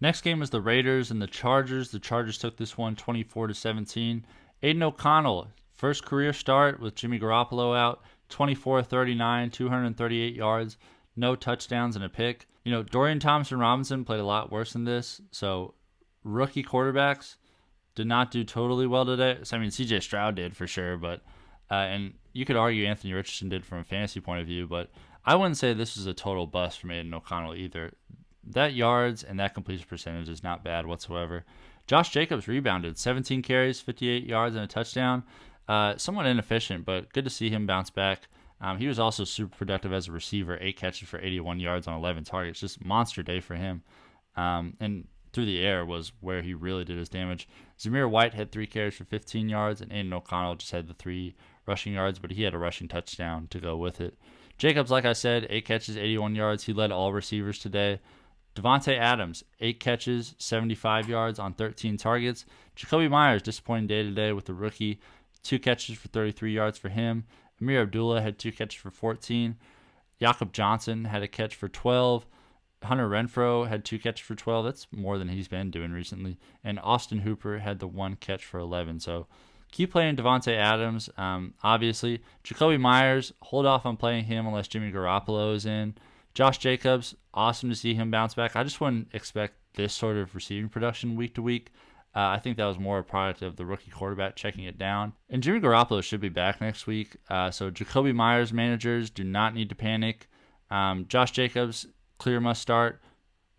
Next game was the Raiders and the Chargers. The Chargers took this one 24-17. Aidan O'Connell, first career start with Jimmy Garoppolo out, 24-39, 238 yards, no touchdowns and a pick. Dorian Thompson-Robinson played a lot worse than this, so rookie quarterbacks did not do totally well today. So, C.J. Stroud did for sure, but and you could argue Anthony Richardson did from a fantasy point of view, but I wouldn't say this was a total bust from Aidan O'Connell either. That yards and that completion percentage is not bad whatsoever. Josh Jacobs rebounded, 17 carries, 58 yards, and a touchdown. Somewhat inefficient, but good to see him bounce back. He was also super productive as a receiver, 8 catches for 81 yards on 11 targets. Just monster day for him. And through the air was where he really did his damage. Zamir White had 3 carries for 15 yards, and Aidan O'Connell just had the 3 rushing yards, but he had a rushing touchdown to go with it. Jacobs, like I said, 8 catches, 81 yards. He led all receivers today. Davante Adams, 8 catches, 75 yards on 13 targets. Jakobi Meyers, disappointing day today with the rookie. 2 catches for 33 yards for him. Amir Abdullah had 2 catches for 14. Johnston had a catch for 12. Hunter Renfrow had 2 catches for 12. That's more than he's been doing recently. And Austin Hooper had the 1 catch for 11. So keep playing Davante Adams. Obviously, Jakobi Meyers, hold off on playing him unless Jimmy Garoppolo is in. Josh Jacobs, awesome to see him bounce back. I just wouldn't expect this sort of receiving production week to week. I think that was more a product of the rookie quarterback checking it down. And Jimmy Garoppolo should be back next week. So Jakobi Meyers managers do not need to panic. Josh Jacobs, clear must start.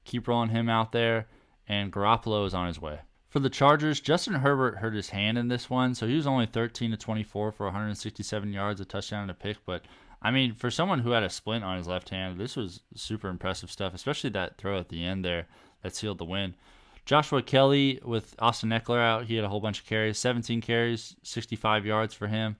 Keep rolling him out there. And Garoppolo is on his way. For the Chargers, Justin Herbert hurt his hand in this one. So he was only 13-24 for 167 yards, a touchdown and a pick. But for someone who had a splint on his left hand, this was super impressive stuff, especially that throw at the end there that sealed the win. Joshua Kelley with Austin Ekeler out, he had a whole bunch of carries, 17 carries, 65 yards for him.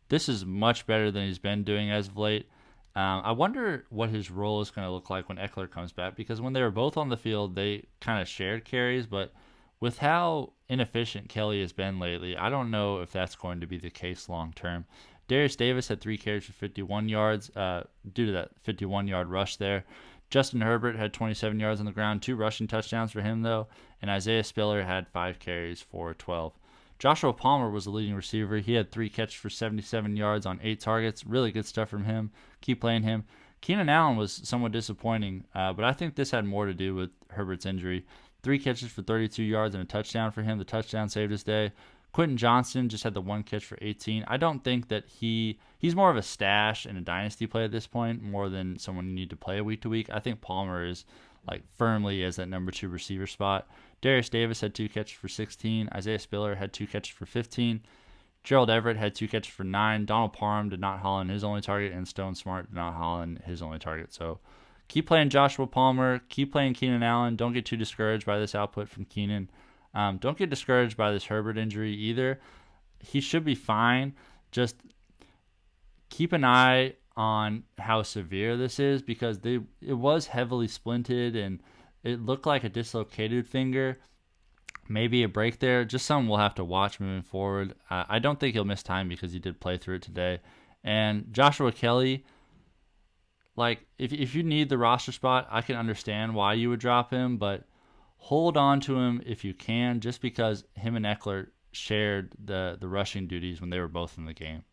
This is much better than he's been doing as of late. I wonder what his role is going to look like when Ekeler comes back, because when they were both on the field, they kind of shared carries, but with how inefficient Kelley has been lately, I don't know if that's going to be the case long term. Darius Davis had 3 carries for 51 yards due to that 51-yard rush there. Justin Herbert had 27 yards on the ground, 2 rushing touchdowns for him, though, and Isaiah Spiller had 5 carries for 12. Joshua Palmer was the leading receiver. He had 3 catches for 77 yards on 8 targets. Really good stuff from him. Keep playing him. Keenan Allen was somewhat disappointing, but I think this had more to do with Herbert's injury. 3 catches for 32 yards and a touchdown for him. The touchdown saved his day. Quentin Johnston just had the 1 catch for 18. I don't think that he's more of a stash and a dynasty play at this point, more than someone you need to play week to week. I think Palmer is firmly as that number 2 receiver spot. Darius Davis had 2 catches for 16. Isaiah Spiller had 2 catches for 15. Gerald Everett had 2 catches for 9. Donald Parham did not haul in his only target, and Stone Smart did not haul in his only target. So keep playing Joshua Palmer. Keep playing Keenan Allen. Don't get too discouraged by this output from Keenan. Don't get discouraged by this Herbert injury either. He should be fine. Just keep an eye on how severe this is, because it was heavily splinted and it looked like a dislocated finger. Maybe a break there. Just something we'll have to watch moving forward. I don't think he'll miss time because he did play through it today. And Joshua Kelley, if you need the roster spot, I can understand why you would drop him, but hold on to him if you can, just because him and Ekeler shared the rushing duties when they were both in the game.